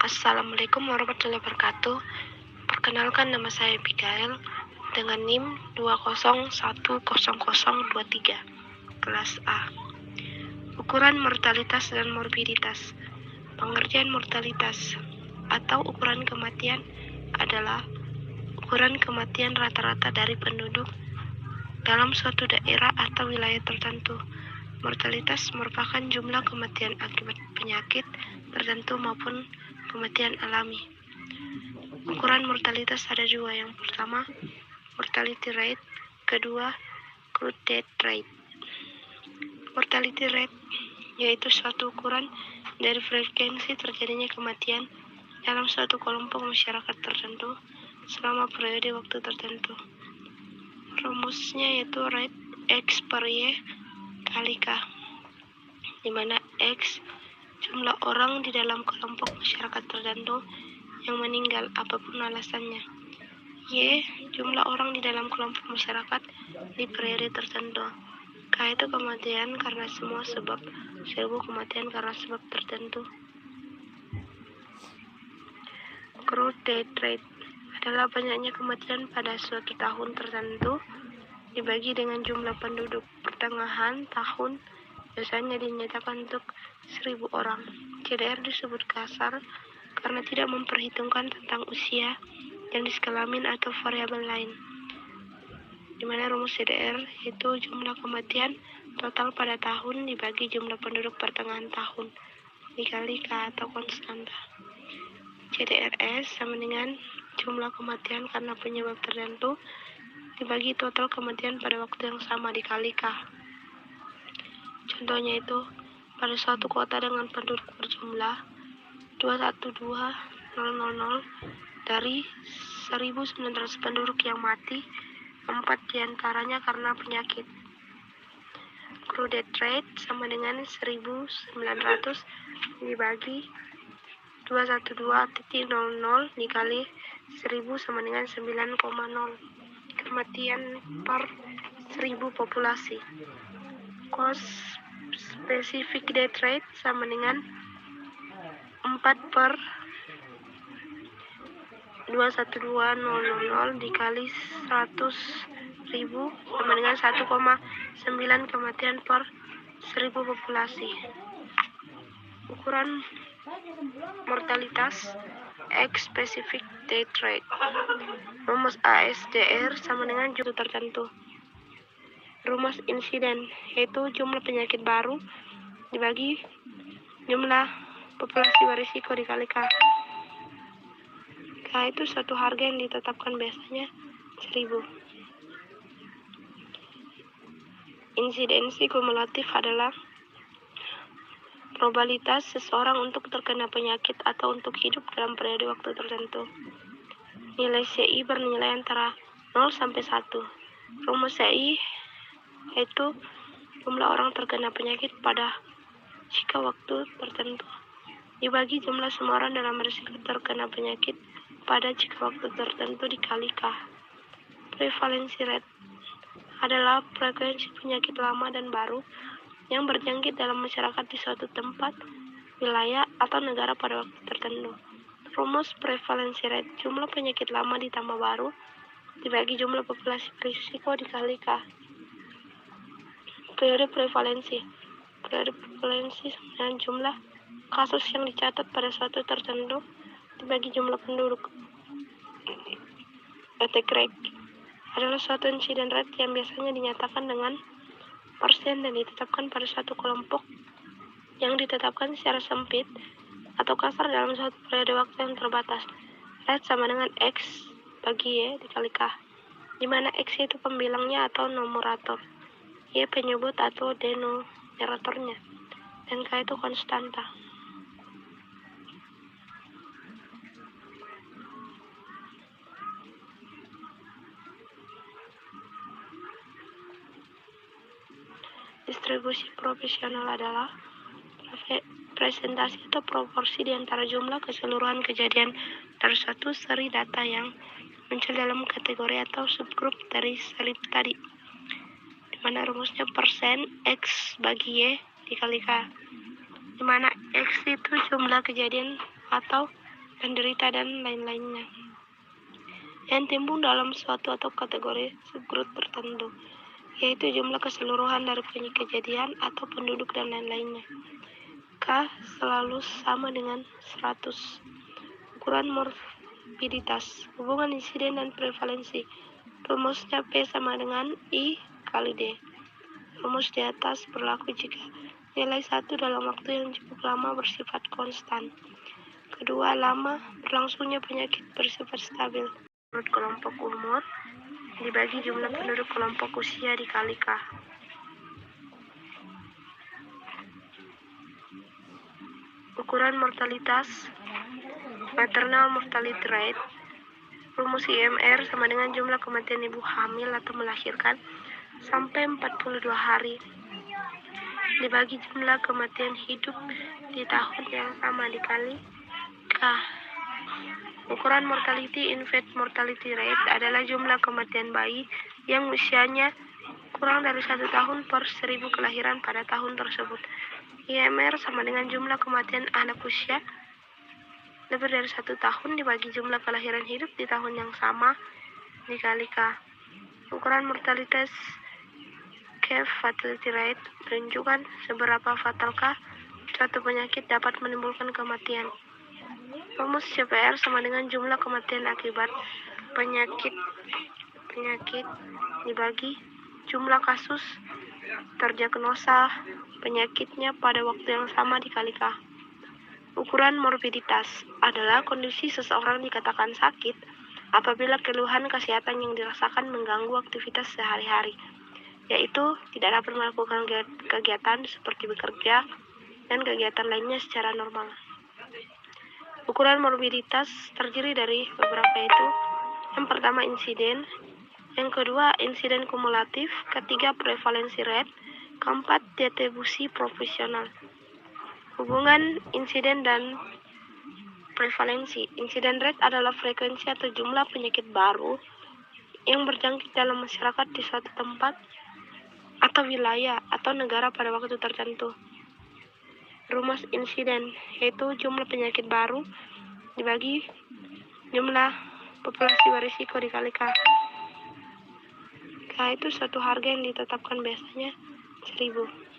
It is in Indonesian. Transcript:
Assalamualaikum warahmatullahi wabarakatuh. Perkenalkan, nama saya Abigail dengan NIM 2010023, kelas A. Ukuran mortalitas dan morbiditas. Pengertian mortalitas atau ukuran kematian adalah ukuran kematian rata-rata dari penduduk dalam suatu daerah atau wilayah tertentu. Mortalitas merupakan jumlah kematian akibat penyakit tertentu maupun kematian alami. Ukuran mortalitas ada dua. Yang pertama, mortality rate. Kedua, crude death rate. Mortality rate yaitu suatu ukuran dari frekuensi terjadinya kematian dalam suatu kelompok masyarakat tertentu selama periode waktu tertentu. Rumusnya yaitu rate X per Y kali K, di mana X jumlah orang di dalam kelompok masyarakat tertentu yang meninggal apapun alasannya. Y jumlah orang di dalam kelompok masyarakat di periode tertentu. K itu kematian karena semua sebab, 1000 kematian karena sebab tertentu. Crude death rate adalah banyaknya kematian pada suatu tahun tertentu dibagi dengan jumlah penduduk. Pertengahan tahun biasanya dinyatakan untuk 1000 orang. CDR disebut kasar karena tidak memperhitungkan tentang usia, jenis kelamin atau variabel lain. Di mana rumus CDR itu jumlah kematian total pada tahun dibagi jumlah penduduk pertengahan tahun dikali K atau konstanta. CDRS sama dengan jumlah kematian karena penyebab tertentu dibagi total kematian pada waktu yang sama dikali K. Contohnya itu, pada suatu kota dengan penduduk berjumlah 212.000 dari 1.900 penduduk yang mati, 4 diantaranya karena penyakit. Crude death rate sama dengan 1.900 dibagi 212.00 dikali 1000 sama dengan 9,0. Kematian per 1000 populasi. Cost specific death rate sama dengan 4 per 212.00 dikali 100.000 sama dengan 1,9 kematian per 1000 populasi. Ukuran mortalitas X specific death rate. Rumus ASDR sama dengan jumlah tertentu. Rumus insiden yaitu jumlah penyakit baru dibagi jumlah populasi berisiko dikali K. K itu suatu harga yang ditetapkan biasanya 1000. Insidensi kumulatif adalah probabilitas seseorang untuk terkena penyakit atau untuk hidup dalam periode waktu tertentu. Nilai CI bernilai antara 0 sampai 1. Rumus CI yaitu jumlah orang terkena penyakit pada jika waktu tertentu dibagi jumlah semua orang dalam risiko terkena penyakit pada jika waktu tertentu dikali K. Prevalensi rate adalah frekuensi penyakit lama dan baru yang berjangkit dalam masyarakat di suatu tempat, wilayah, atau negara pada waktu tertentu. Rumus prevalensi rate, jumlah penyakit lama ditambah baru dibagi jumlah populasi berisiko dikali K. Periode prevalensi dengan jumlah kasus yang dicatat pada suatu tertentu dibagi jumlah penduduk. Attack rate adalah suatu insiden rate yang biasanya dinyatakan dengan persen dan ditetapkan pada suatu kelompok yang ditetapkan secara sempit atau kasar dalam suatu periode waktu yang terbatas. Rate sama dengan X bagi Y dikali K, di mana X itu pembilangnya atau numerator, Y penyebut atau denominatornya, dan K itu konstanta. Distribusi proporsional adalah presentasi atau proporsi di antara jumlah keseluruhan kejadian dari suatu seri data yang muncul dalam kategori atau subgrup dari seri tadi, di mana rumusnya persen X bagi Y dikali K, di mana X itu jumlah kejadian atau penderita, dan lain-lainnya yang timbul dalam suatu atau kategori subgroup tertentu, yaitu jumlah keseluruhan dari kejadian atau penduduk dan lain-lainnya. K selalu sama dengan 100. Ukuran morbiditas, hubungan insiden dan prevalensi. Rumusnya P sama dengan I kali D. Rumus di atas berlaku jika nilai 1 dalam waktu yang cukup lama bersifat konstan. Kedua, lama berlangsungnya penyakit bersifat stabil. Menurut kelompok umur, dibagi jumlah penduduk kelompok usia dikali K. Ukuran mortalitas, maternal mortality rate. Rumus IMR sama dengan jumlah kematian ibu hamil atau melahirkan sampai 42 hari dibagi jumlah kematian hidup di tahun yang sama dikali K. Ukuran mortality infant mortality rate adalah jumlah kematian bayi yang usianya kurang dari 1 tahun per 1000 kelahiran pada tahun tersebut. IMR sama dengan jumlah kematian anak usia lebih dari 1 tahun dibagi jumlah kelahiran hidup di tahun yang sama dikali K. Ukuran mortalitas case fatality rate menunjukkan seberapa fatalkah suatu penyakit dapat menimbulkan kematian. Rumus CPR sama dengan jumlah kematian akibat penyakit dibagi jumlah kasus terdiagnosa penyakitnya pada waktu yang sama dikali K. Ukuran morbiditas adalah kondisi seseorang dikatakan sakit apabila keluhan kesehatan yang dirasakan mengganggu aktivitas sehari-hari, yaitu tidak dapat melakukan kegiatan seperti bekerja dan kegiatan lainnya secara normal. Ukuran morbiditas terdiri dari beberapa, yaitu yang pertama insiden, yang kedua insiden kumulatif, ketiga prevalensi rate, keempat distribusi proporsional. Hubungan insiden dan prevalensi. Insiden rate adalah frekuensi atau jumlah penyakit baru yang berjangkit dalam masyarakat di suatu tempat atau wilayah atau negara pada waktu tertentu. Rumus insiden yaitu jumlah penyakit baru dibagi jumlah populasi berisiko dikali K. K itu suatu harga yang ditetapkan biasanya 1000.